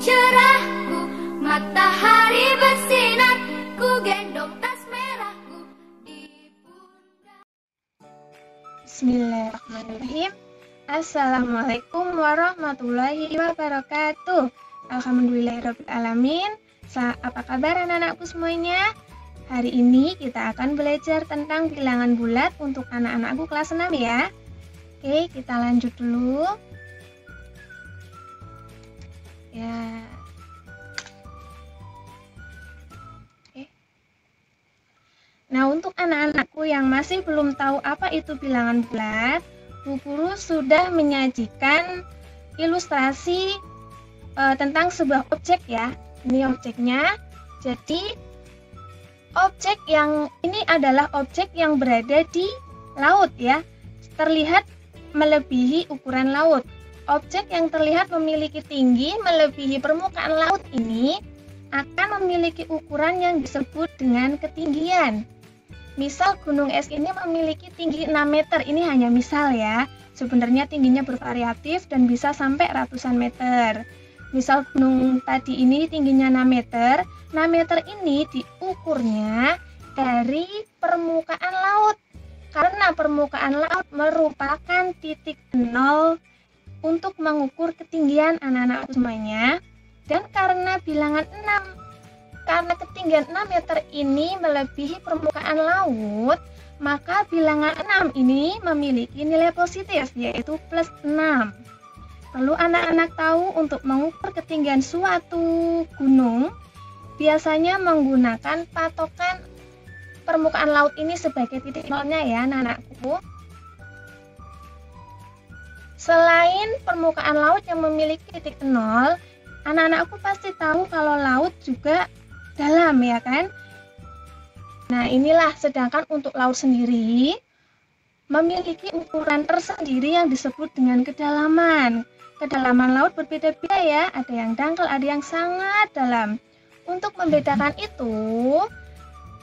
cerahku, matahari bersinar, ku gendong tas merahku di pundak. Bismillahirrahmanirrahim. Assalamualaikum warahmatullahi wabarakatuh. Alhamdulillahirrahmanirrahim. Apa kabar anak-anakku semuanya? Hari ini kita akan belajar tentang bilangan bulat untuk anak-anakku kelas 6 ya. Oke, kita lanjut dulu. Ya. Oke. Nah, untuk anak-anakku yang masih belum tahu apa itu bilangan bulat, Bu Guru sudah menyajikan ilustrasi tentang sebuah objek ya. Ini objeknya. Jadi, objek yang ini adalah objek yang berada di laut ya. Terlihat melebihi ukuran laut. Objek yang terlihat memiliki tinggi melebihi permukaan laut ini akan memiliki ukuran yang disebut dengan ketinggian. Misal gunung es ini memiliki tinggi 6 meter, ini hanya misal ya. Sebenarnya tingginya bervariatif dan bisa sampai ratusan meter. Misal gunung tadi ini tingginya 6 meter, 6 meter ini diukurnya dari permukaan laut. Karena permukaan laut merupakan titik nol untuk mengukur ketinggian anak-anak semuanya. Dan karena bilangan 6, karena ketinggian 6 meter ini melebihi permukaan laut, maka bilangan 6 ini memiliki nilai positif, yaitu plus 6. Perlu anak-anak tahu untuk mengukur ketinggian suatu gunung, biasanya menggunakan patokan permukaan laut ini sebagai titik nolnya ya anak-anakku. Selain permukaan laut yang memiliki titik nol, anak-anakku pasti tahu kalau laut juga dalam ya kan? Nah inilah, sedangkan untuk laut sendiri memiliki ukuran tersendiri yang disebut dengan kedalaman. Kedalaman laut berbeda-beda ya, ada yang dangkal, ada yang sangat dalam. Untuk membedakan itu,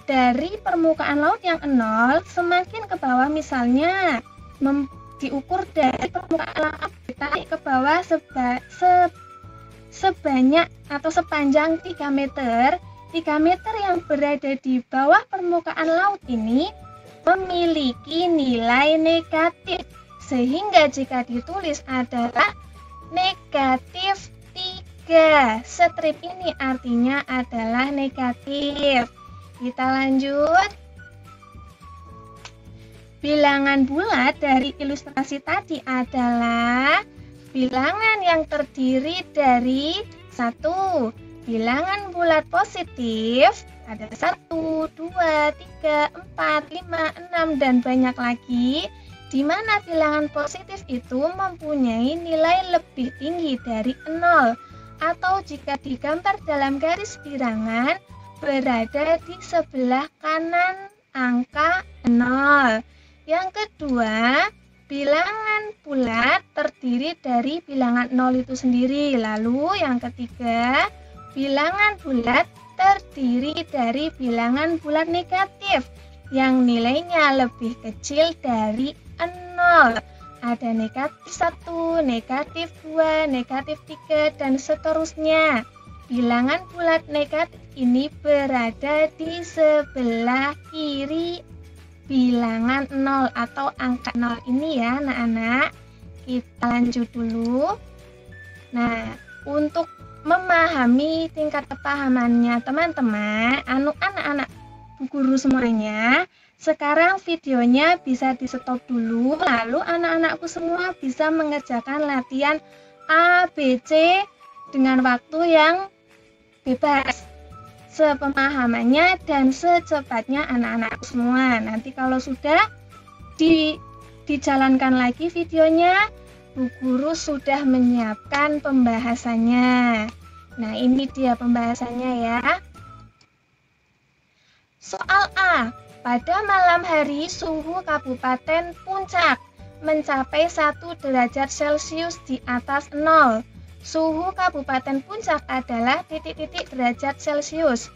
dari permukaan laut yang nol semakin ke bawah misalnya diukur dari permukaan laut ditarik ke bawah sebanyak atau sepanjang 3 meter. 3 meter yang berada di bawah permukaan laut ini memiliki nilai negatif, sehingga jika ditulis adalah negatif 3. Strip ini artinya adalah negatif. Kita lanjut. Bilangan bulat dari ilustrasi tadi adalah bilangan yang terdiri dari 1. Bilangan bulat positif ada 1, 2, 3, 4, 5, 6 dan banyak lagi, di mana bilangan positif itu mempunyai nilai lebih tinggi dari 0 atau jika digambar dalam garis bilangan berada di sebelah kanan angka 0. Yang kedua, bilangan bulat terdiri dari bilangan 0 itu sendiri. Lalu yang ketiga, bilangan bulat terdiri dari bilangan bulat negatif yang nilainya lebih kecil dari 0. Ada negatif 1, negatif 2, negatif 3, dan seterusnya. Bilangan bulat negatif ini berada di sebelah kiri bilangan 0 atau angka 0 ini ya anak-anak. Kita lanjut dulu. Nah, untuk memahami tingkat kepahamannya teman-teman, anak-anak Bu Guru semuanya, sekarang videonya bisa di stop dulu, lalu anak-anakku semua bisa mengerjakan latihan ABC dengan waktu yang bebas, sepemahamannya dan secepatnya anak-anakku semua. Nanti kalau sudah dijalankan lagi videonya, Bu Guru sudah menyiapkan pembahasannya. Nah, ini dia pembahasannya ya. Soal A. Pada malam hari suhu Kabupaten Puncak mencapai 1 derajat Celcius di atas 0. Suhu Kabupaten Puncak adalah titik-titik derajat Celcius.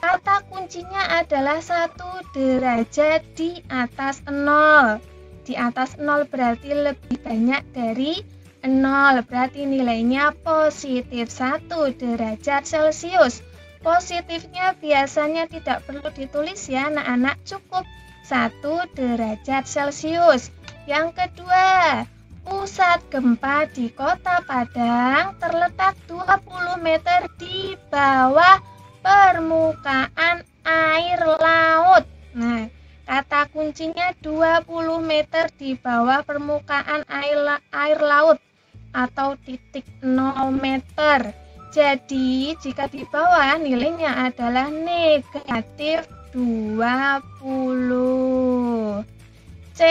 Kata kuncinya adalah 1 derajat di atas 0. Di atas 0 berarti lebih banyak dari 0, berarti nilainya positif 1 derajat Celcius. Positifnya biasanya tidak perlu ditulis ya anak-anak, cukup 1 derajat Celcius. Yang kedua, pusat gempa di Kota Padang terletak 20 meter di bawah permukaan air laut. Nah, kata kuncinya 20 meter di bawah permukaan air laut atau titik 0 meter. Jadi, jika di bawah nilainya adalah negatif 20. C.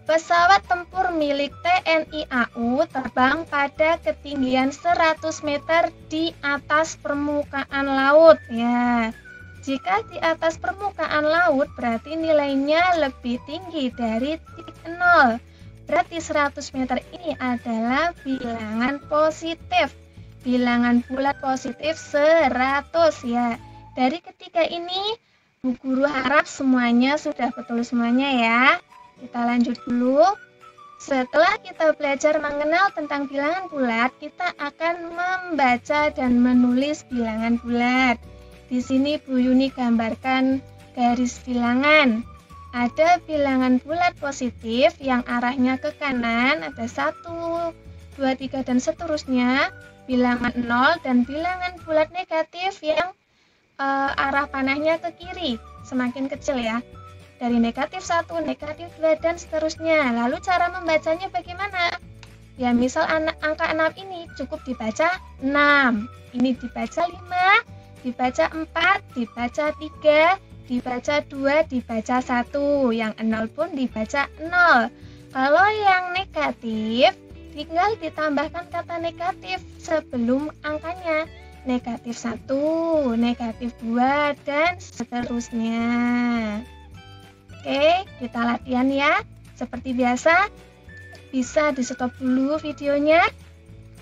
Pesawat tempur milik TNI AU terbang pada ketinggian 100 meter di atas permukaan laut. Ya, jika di atas permukaan laut berarti nilainya lebih tinggi dari titik 0. Berarti 100 meter ini adalah bilangan positif. Bilangan bulat positif 100 ya. Dari ketiga ini, Bu Guru harap semuanya sudah betul semuanya ya. Kita lanjut dulu. Setelah kita belajar mengenal tentang bilangan bulat, kita akan membaca dan menulis bilangan bulat. Di sini Bu Yuni gambarkan garis bilangan. Ada bilangan bulat positif yang arahnya ke kanan, ada 1, 2, 3, dan seterusnya. Bilangan 0 dan bilangan bulat negatif yang arah panahnya ke kiri, semakin kecil ya. Dari negatif 1, negatif 2, dan seterusnya. Lalu cara membacanya bagaimana? Ya misal angka 6 ini cukup dibaca 6. Ini dibaca 5, dibaca 4, dibaca 3, dibaca 2, dibaca 1. Yang 0 pun dibaca 0. Kalau yang negatif, tinggal ditambahkan kata negatif sebelum angkanya. Negatif 1, negatif 2, dan seterusnya. Oke, kita latihan ya. Seperti biasa, bisa di stop dulu videonya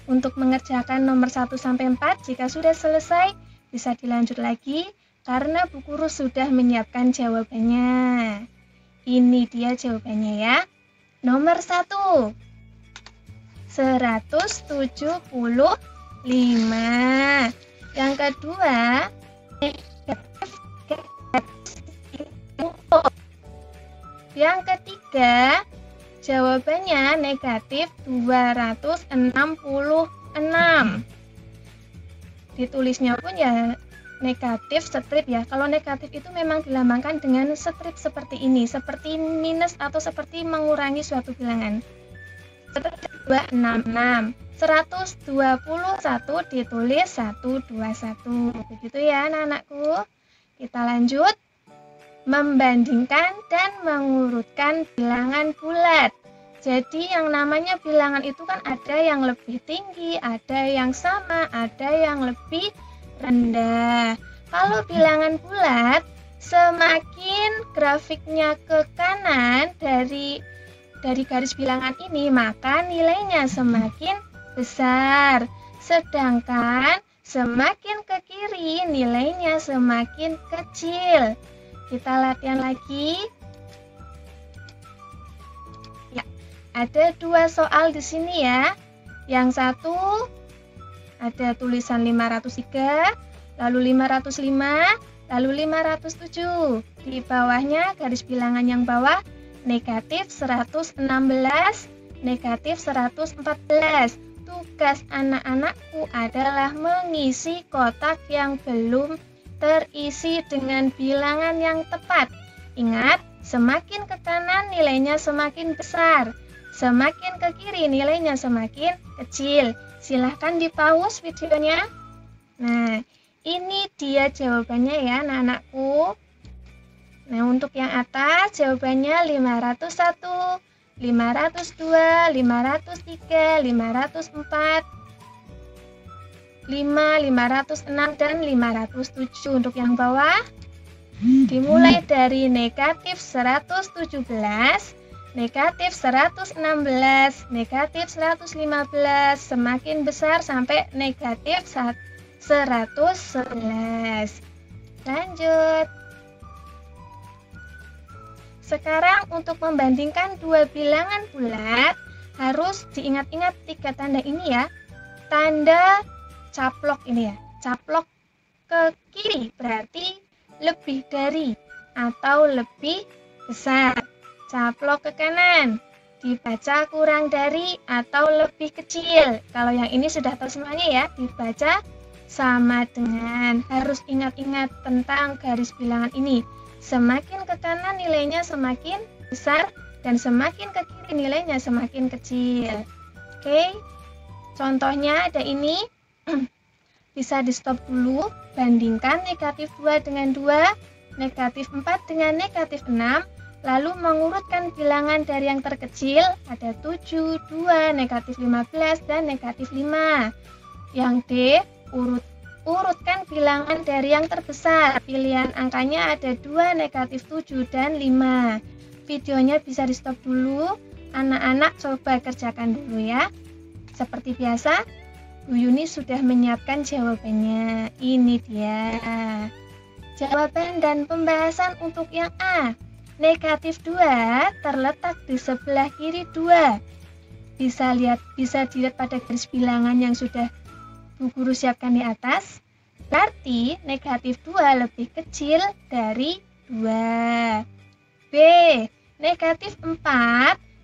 untuk mengerjakan nomor 1 sampai 4. Jika sudah selesai, bisa dilanjut lagi karena Bu Guru sudah menyiapkan jawabannya. Ini dia jawabannya ya. Nomor 1, 175. Yang kedua, yang ketiga, jawabannya negatif 266. Ditulisnya pun ya negatif strip ya. Kalau negatif itu memang dilambangkan dengan strip seperti ini, seperti minus atau seperti mengurangi suatu bilangan. 266. 121 ditulis 121. Begitu ya anak-anakku. Kita lanjut. Membandingkan dan mengurutkan bilangan bulat. Jadi yang namanya bilangan itu kan ada yang lebih tinggi, ada yang sama, ada yang lebih rendah. Kalau bilangan bulat, semakin grafiknya ke kanan dari garis bilangan ini, maka nilainya semakin besar. Sedangkan semakin ke kiri, nilainya semakin kecil. Kita latihan lagi. Ya, ada 2 soal di sini ya. Yang satu ada tulisan 503, lalu 505, lalu 507. Di bawahnya garis bilangan yang bawah negatif 116, negatif 114. Tugas anak-anakku adalah mengisi kotak yang belum terisi dengan bilangan yang tepat. Ingat, semakin ke kanan nilainya semakin besar, semakin ke kiri nilainya semakin kecil. Silahkan di-pause videonya. Nah, ini dia jawabannya ya anak-anakku. Nah, untuk yang atas jawabannya 501, 502, 503, 504, 506, dan 507. Untuk yang bawah dimulai dari negatif 117, negatif 116, negatif 115, semakin besar sampai negatif 111. Lanjut. Sekarang untuk membandingkan dua bilangan bulat, Harus diingat-ingat 3 tanda ini ya. Tanda caplok ini ya. Caplok ke kiri berarti lebih dari atau lebih besar. Caplok ke kanan dibaca kurang dari atau lebih kecil. Kalau yang ini sudah tahu semuanya ya, dibaca sama dengan. Harus ingat-ingat tentang garis bilangan ini. Semakin ke kanan nilainya semakin besar dan semakin ke kiri nilainya semakin kecil. Oke. Contohnya ada ini. Bisa di stop dulu. Bandingkan negatif 2 dengan 2, negatif 4 dengan negatif 6, lalu mengurutkan bilangan dari yang terkecil, ada 7, 2, negatif 15, dan negatif 5. Yang D, urutkan bilangan dari yang terbesar, pilihan angkanya ada 2, negatif 7, dan 5. Videonya bisa di stop dulu, anak-anak coba kerjakan dulu ya. Seperti biasa, Bu Yuni sudah menyiapkan jawabannya. Ini dia. Jawaban dan pembahasan untuk yang A. Negatif 2 terletak di sebelah kiri 2. Bisa dilihat pada garis bilangan yang sudah Bu Guru siapkan di atas. Berarti negatif 2 lebih kecil dari 2. B. Negatif 4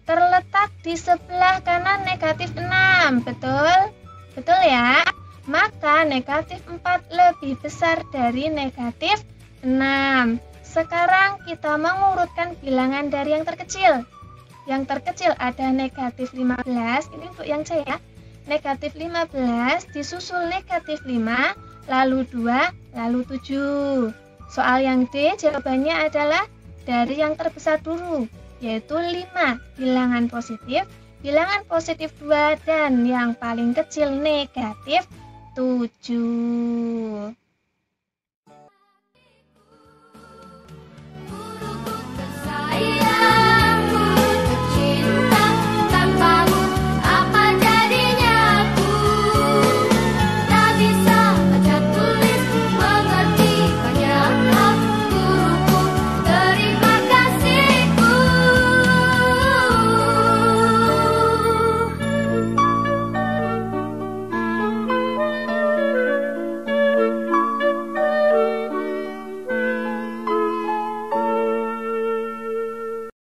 terletak di sebelah kanan negatif 6. Betul? Betul ya? Maka negatif 4 lebih besar dari negatif 6. Sekarang kita mengurutkan bilangan dari yang terkecil. Yang terkecil ada negatif 15, ini untuk yang C ya. Negatif 15 disusul negatif 5, lalu 2, lalu 7. Soal yang D jawabannya adalah dari yang terbesar dulu, yaitu 5, bilangan positif 2, dan yang paling kecil negatif 7.